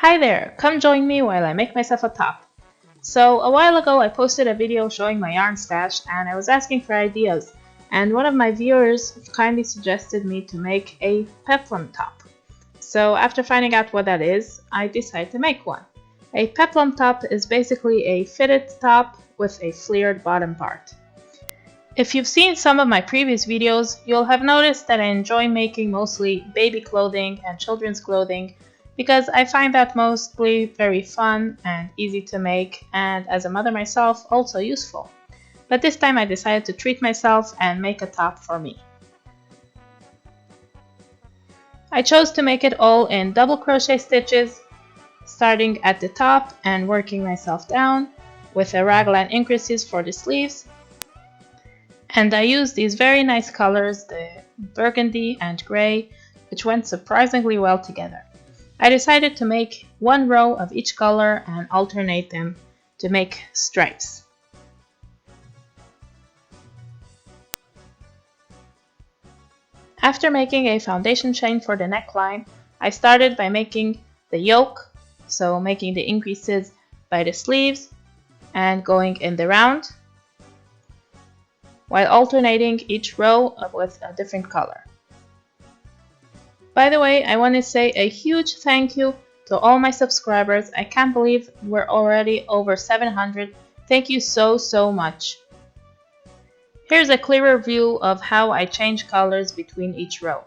Hi there, come join me while I make myself a top. So a while ago I posted a video showing my yarn stash and I was asking for ideas, and one of my viewers kindly suggested me to make a peplum top. So after finding out what that is, I decided to make one. A peplum top is basically a fitted top with a flared bottom part. If you've seen some of my previous videos, you'll have noticed that I enjoy making mostly baby clothing and children's clothing because I find that mostly very fun and easy to make, and as a mother myself, also useful. But this time I decided to treat myself and make a top for me. I chose to make it all in double crochet stitches, starting at the top and working myself down with a raglan increases for the sleeves. And I used these very nice colors, the burgundy and gray, which went surprisingly well together. I decided to make one row of each color and alternate them to make stripes. After making a foundation chain for the neckline, I started by making the yoke, so making the increases by the sleeves and going in the round, while alternating each row with a different color. By the way, I want to say a huge thank you to all my subscribers. I can't believe we're already over 700. Thank you so much. Here's a clearer view of how I change colors between each row.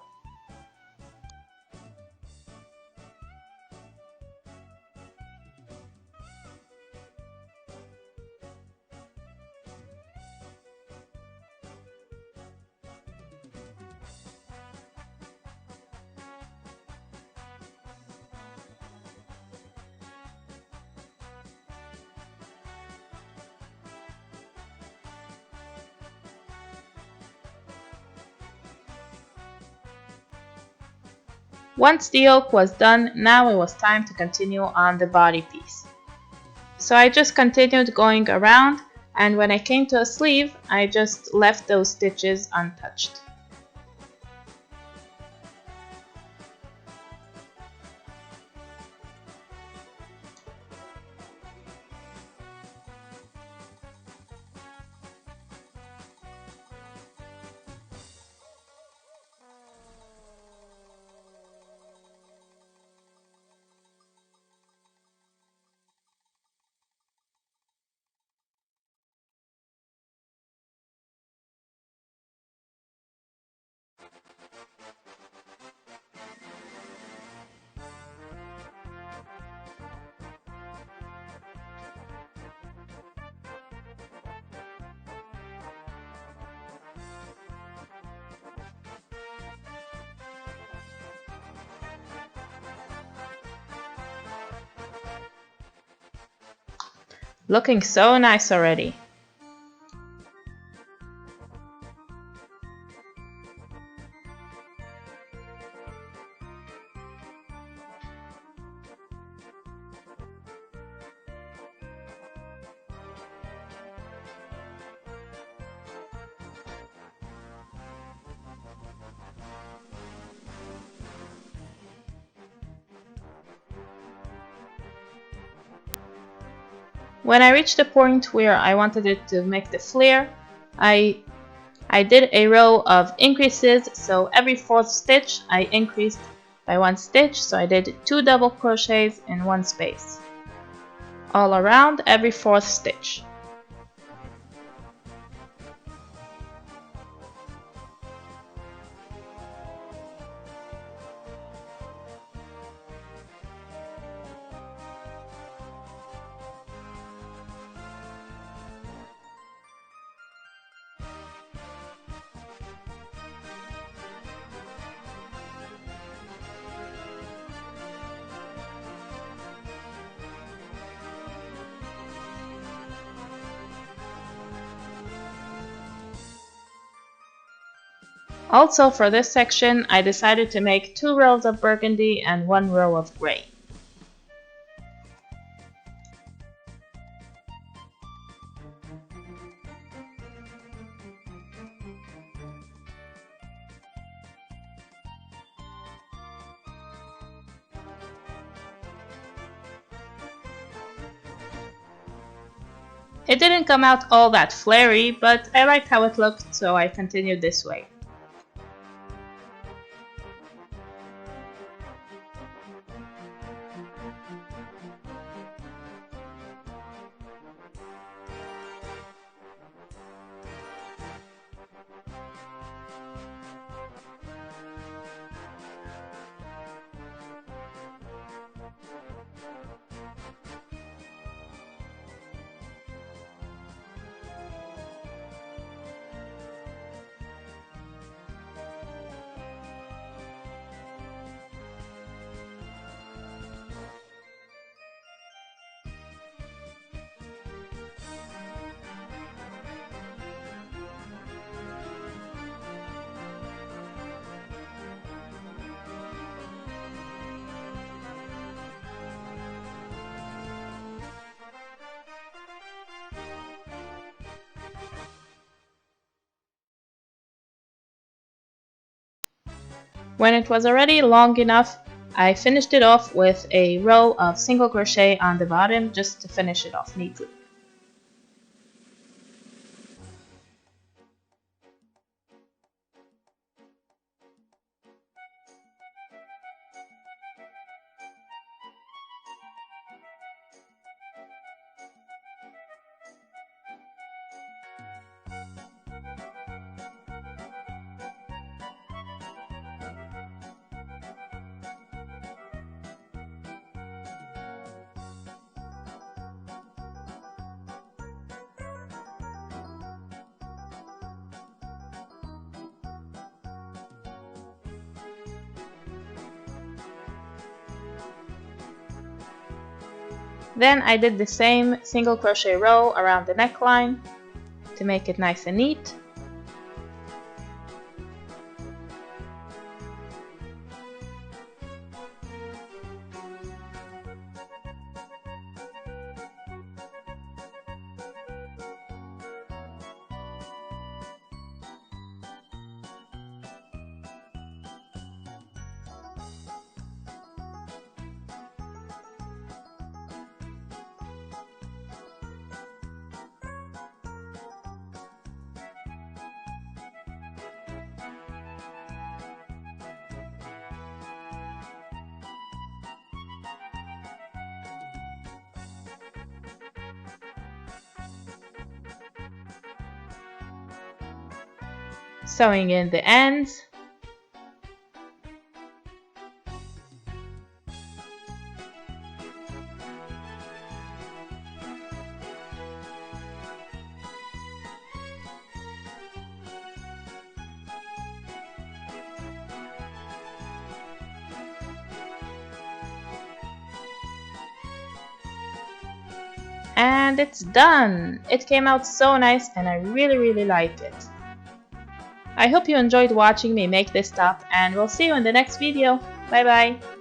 Once the yoke was done, now it was time to continue on the body piece. So I just continued going around, and when I came to a sleeve, I just left those stitches untouched. Looking so nice already. When I reached the point where I wanted it to make the flare, I did a row of increases, so every fourth stitch I increased by one stitch, so I did 2 double crochets in one space, all around every fourth stitch. Also for this section, I decided to make 2 rows of burgundy and 1 row of gray. It didn't come out all that flary, but I liked how it looked, so I continued this way. When it was already long enough, I finished it off with a row of single crochet on the bottom just to finish it off neatly. Then I did the same single crochet row around the neckline to make it nice and neat. Sewing in the ends. And it's done! It came out so nice and I really like it. I hope you enjoyed watching me make this top, and we'll see you in the next video. Bye bye!